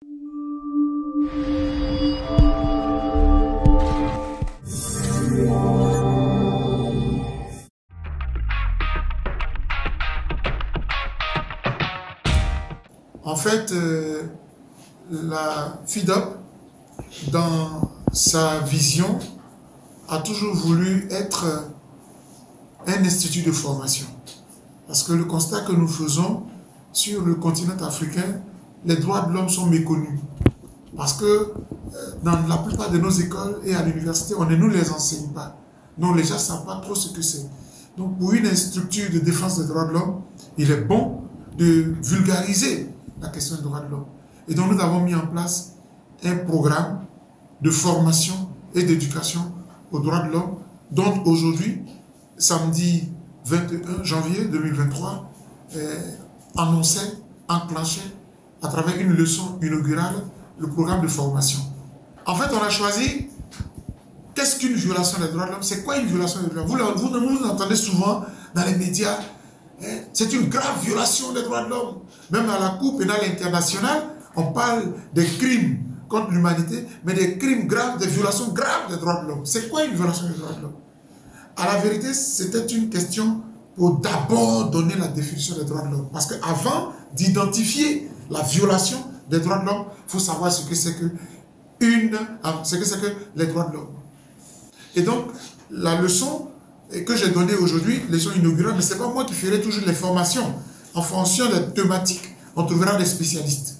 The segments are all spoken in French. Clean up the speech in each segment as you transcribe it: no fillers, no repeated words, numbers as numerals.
En fait, la FIDOP, dans sa vision, a toujours voulu être un institut de formation. Parce que le constat que nous faisons sur le continent africain, les droits de l'homme sont méconnus. Parce que dans la plupart de nos écoles et à l'université, on ne nous les enseigne pas. Donc les gens ne savent pas trop ce que c'est. Donc pour une structure de défense des droits de l'homme, il est bon de vulgariser la question des droits de l'homme. Et donc nous avons mis en place un programme de formation et d'éducation aux droits de l'homme, dont aujourd'hui, samedi 21 janvier 2023, annonçait, enclenché à travers une leçon inaugurale le programme de formation. En fait, on a choisi qu'est-ce qu'une violation des droits de l'homme. C'est quoi une violation des droits de l'homme? Vous entendez souvent dans les médias, c'est une grave violation des droits de l'homme. Même à la Cour pénale internationale, on parle des crimes contre l'humanité, mais des crimes graves, des violations graves des droits de l'homme. C'est quoi une violation des droits de l'homme? À la vérité, c'était une question pour d'abord donner la définition des droits de l'homme. Parce qu'avant d'identifier la violation des droits de l'homme, il faut savoir ce que c'est que les droits de l'homme. Et donc, la leçon que j'ai donnée aujourd'hui, leçon inaugurale, mais ce n'est pas moi qui ferai toujours les formations. En fonction des thématiques, on trouvera des spécialistes.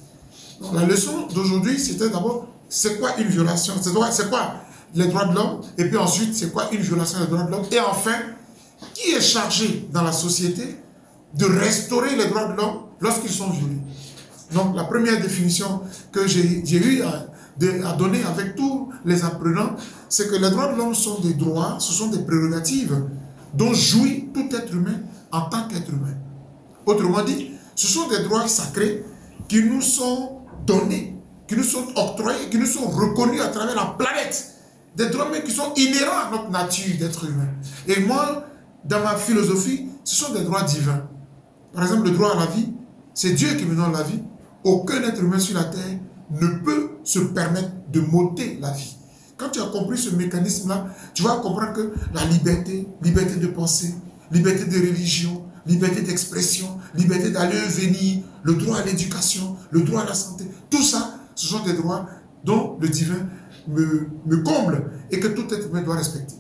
Donc, la leçon d'aujourd'hui, c'était d'abord, c'est quoi une violation? C'est quoi les droits de l'homme? Et puis ensuite, c'est quoi une violation des droits de l'homme? Et enfin, qui est chargé dans la société de restaurer les droits de l'homme lorsqu'ils sont violés? Donc, la première définition que j'ai eu à donner avec tous les apprenants, c'est que les droits de l'homme sont des droits, ce sont des prérogatives dont jouit tout être humain en tant qu'être humain. Autrement dit, ce sont des droits sacrés qui nous sont donnés, qui nous sont octroyés, qui nous sont reconnus à travers la planète. Des droits qui sont inhérents à notre nature d'être humain. Et moi, dans ma philosophie, ce sont des droits divins. Par exemple, le droit à la vie, c'est Dieu qui me donne la vie. Aucun être humain sur la terre ne peut se permettre de m'ôter la vie. Quand tu as compris ce mécanisme-là, tu vas comprendre que la liberté, liberté de penser, liberté de religion, liberté d'expression, liberté d'aller et venir, le droit à l'éducation, le droit à la santé, tout ça, ce sont des droits dont le divin me comble et que tout être humain doit respecter.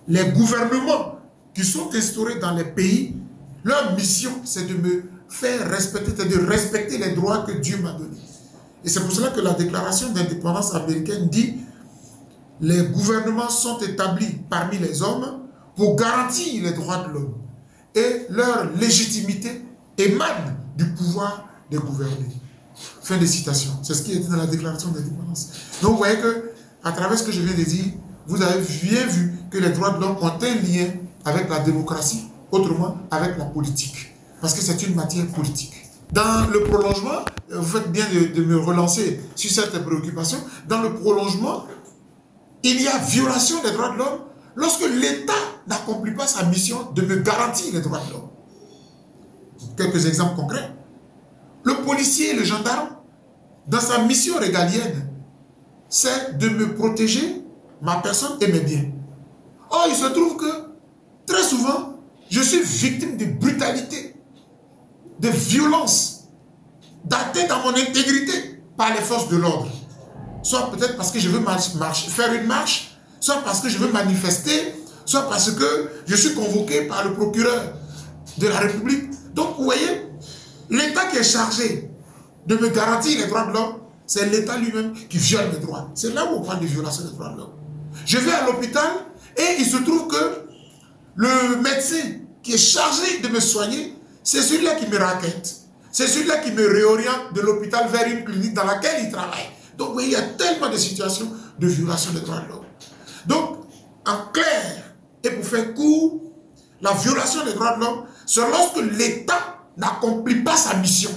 Les gouvernements qui sont instaurés dans les pays, leur mission, c'est de me faire respecter, c'est de respecter les droits que Dieu m'a donnés. Et c'est pour cela que la déclaration d'indépendance américaine dit « Les gouvernements sont établis parmi les hommes pour garantir les droits de l'homme et leur légitimité émane du pouvoir de gouverner. » Fin de citation. C'est ce qui est dit dans la déclaration d'indépendance. Donc vous voyez que, à travers ce que je viens de dire, vous avez bien vu que les droits de l'homme ont un lien avec la démocratie, autrement avec la politique. Parce que c'est une matière politique. Dans le prolongement, vous faites bien de me relancer sur cette préoccupation, dans le prolongement, il y a violation des droits de l'homme lorsque l'État n'accomplit pas sa mission de me garantir les droits de l'homme. Quelques exemples concrets. Le policier et le gendarme, dans sa mission régalienne, c'est de me protéger, ma personne et mes biens. Or, il se trouve que, très souvent, je suis victime de brutalité, de violence, d'atteinte à mon intégrité par les forces de l'ordre. Soit peut-être parce que je veux faire une marche, soit parce que je veux manifester, soit parce que je suis convoqué par le procureur de la République. Donc, vous voyez, l'État qui est chargé de me garantir les droits de l'homme, c'est l'État lui-même qui viole mes droits. C'est là où on parle de violation des droits de l'homme. Je vais à l'hôpital et il se trouve que le médecin qui est chargé de me soigner, c'est celui-là qui me raquette. C'est celui-là qui me réoriente de l'hôpital vers une clinique dans laquelle il travaille. Donc, vous voyez, il y a tellement de situations de violation des droits de l'homme. Donc, en clair, et pour faire court, la violation des droits de l'homme, c'est lorsque l'État n'accomplit pas sa mission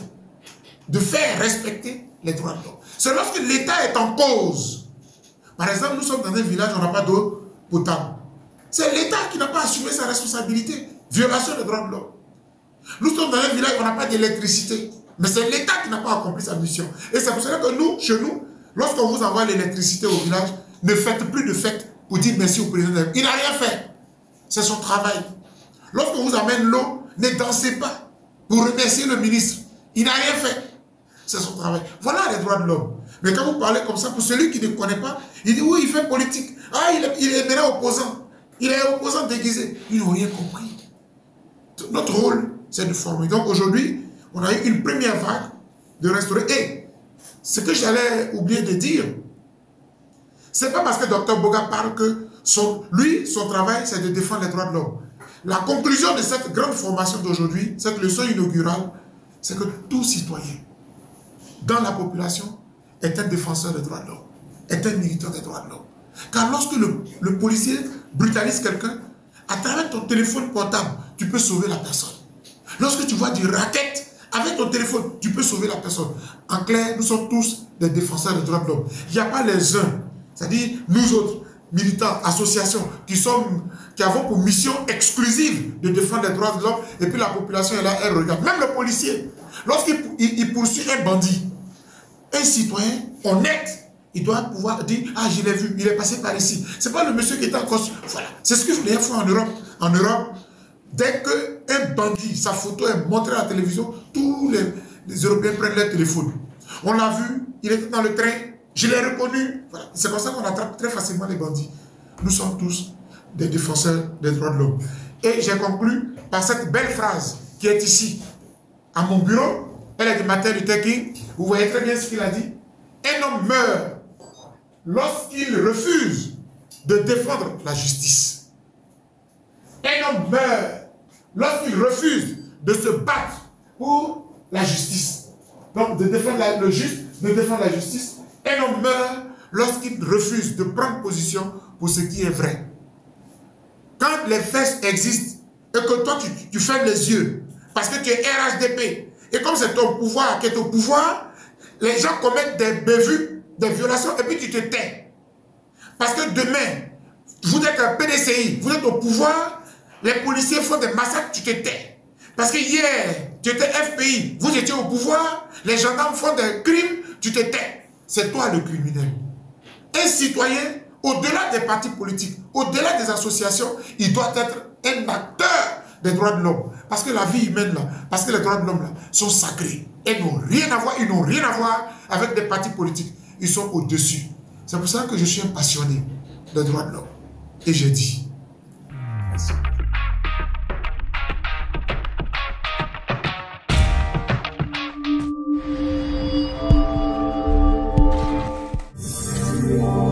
de faire respecter les droits de l'homme. C'est lorsque l'État est en cause. Par exemple, nous sommes dans un village où on n'a pas d'eau potable. C'est l'État qui n'a pas assumé sa responsabilité. Violation des droits de l'homme. Nous sommes dans un village où on n'a pas d'électricité. Mais c'est l'État qui n'a pas accompli sa mission. Et c'est pour cela que nous, chez nous, lorsqu'on vous envoie l'électricité au village, ne faites plus de fête pour dire merci au président. Il n'a rien fait. C'est son travail. Lorsqu'on vous amène l'eau, ne dansez pas pour remercier le ministre. Il n'a rien fait. C'est son travail. Voilà les droits de l'homme. Mais quand vous parlez comme ça, pour celui qui ne connaît pas, il dit oui, il fait politique. Ah, il est maintenant opposant. Il est opposant déguisé. Ils n'ont rien compris. Notre rôle, c'est de former. Donc aujourd'hui, on a eu une première vague de restaurer. Et ce que j'allais oublier de dire, c'est pas parce que Dr Boga parle que son travail, c'est de défendre les droits de l'homme. La conclusion de cette grande formation d'aujourd'hui, cette leçon inaugurale, c'est que tout citoyen dans la population est un défenseur des droits de l'homme, est un militant des droits de l'homme. Car lorsque le policier brutalise quelqu'un, à travers ton téléphone portable, tu peux sauver la personne. Lorsque tu vois du racket, avec ton téléphone, tu peux sauver la personne. En clair, nous sommes tous des défenseurs des droits de l'homme. Il n'y a pas les uns, c'est-à-dire nous autres, militants, associations, qui avons pour mission exclusive de défendre les droits de l'homme, et puis la population est là, elle regarde. Même le policier, lorsqu'il poursuit un bandit, un citoyen honnête, il doit pouvoir dire, ah, je l'ai vu, il est passé par ici. Ce n'est pas le monsieur qui est en cause. Voilà. C'est ce que je voulais faire en Europe. En Europe, dès qu'un bandit, sa photo est montrée à la télévision, tous les Européens prennent leur téléphone. On l'a vu, il était dans le train, je l'ai reconnu. Voilà. C'est comme ça qu'on attrape très facilement les bandits. Nous sommes tous des défenseurs des droits de l'homme. Et j'ai conclu par cette belle phrase qui est ici, à mon bureau. Elle est de Martin Luther King. Vous voyez très bien ce qu'il a dit. Un homme meurt lorsqu'il refuse de défendre la justice. Un homme meurt lorsqu'il refuse de se battre pour la justice. Donc de défendre le juste, de défendre la justice. Un homme meurt lorsqu'il refuse de prendre position pour ce qui est vrai. Quand les faits existent et que toi tu fermes les yeux parce que tu es RHDP et comme c'est ton pouvoir qui est au pouvoir, les gens commettent des bévues, des violations et puis tu te tais. Parce que demain, vous êtes un PDCI, vous êtes au pouvoir, les policiers font des massacres, tu te tais. Parce que hier, tu étais FPI, vous étiez au pouvoir, les gendarmes font des crimes, tu te tais. C'est toi le criminel. Un citoyen, au-delà des partis politiques, au-delà des associations, il doit être un acteur des droits de l'homme. Parce que la vie humaine, là, parce que les droits de l'homme là, sont sacrés. Ils n'ont rien à voir avec des partis politiques. Ils sont au-dessus. C'est pour ça que je suis un passionné des droits de l'homme. Et j'ai dit. Merci. Yeah.